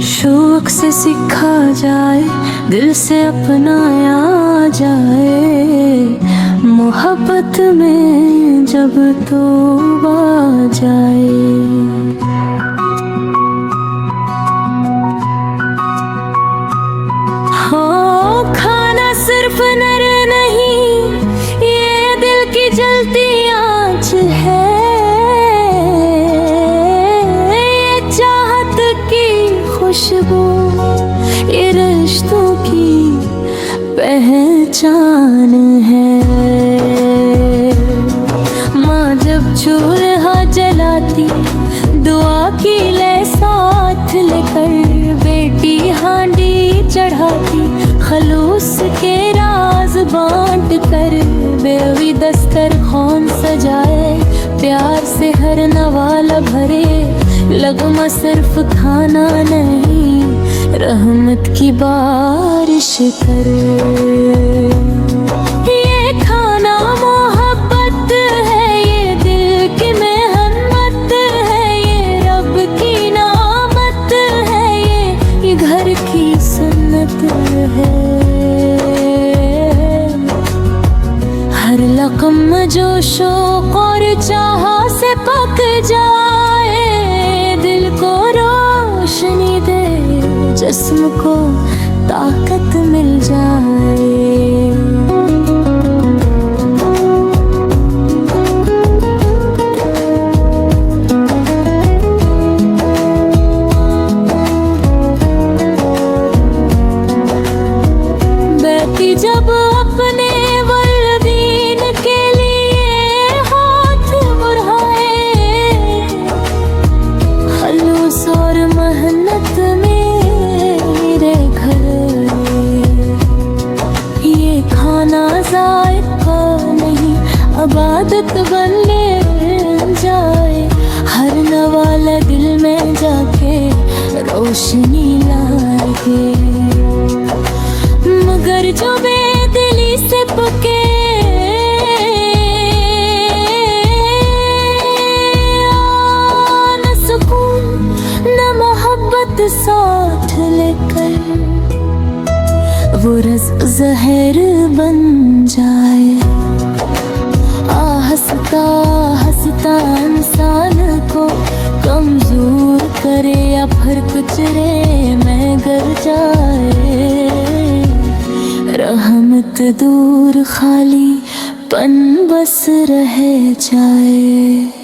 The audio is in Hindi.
शौक से सीखा जाए, दिल से अपनाया जाए, मोहब्बत में जब तौबा जाए। हो खाना सिर्फ नर नहीं, ये दिल की जलती आँच है, ये चाहत की खुशबू, ये रिश्तों की पहचान है। माँ जब चूल्हा जलाती, दुआ की ले साथ लेकर, बेटी हांडी चढ़ाती, खलूस के राज बांट कर, बेवी दस्तरखान सजाए, प्यार से हर नवाला भरे, लगमा सिर्फ खाना नहीं, रहमत की बारिश करे। ये खाना मोहब्बत है, ये दिल की मेहनत है, ये रब की नामत है, ये घर की सुन्नत है। हर लक़्म जो शौक़ और चाह से पक जाए, दिल को रोशनी दे, जिस्म को ताकत मिल जाए। बैठी जब अपने वल्दीन के लिए हाथ बढ़ाए, खलूस और मेहनत मेरे घर, ये खाना जायका नहीं, इबादत बनने जाए, हर नवाला दिल में जाके रोशनी लाए। मगर जो बेदिली से पके, न सुकून न मोहब्बत साथ लेकर, वो रज़्क़ ज़हर बन जाए। हंसता हंसता इंसान को कमजोर करे, या फिर कुचरे में गर जाए, रहमत दूर खाली पन बस रह जाए।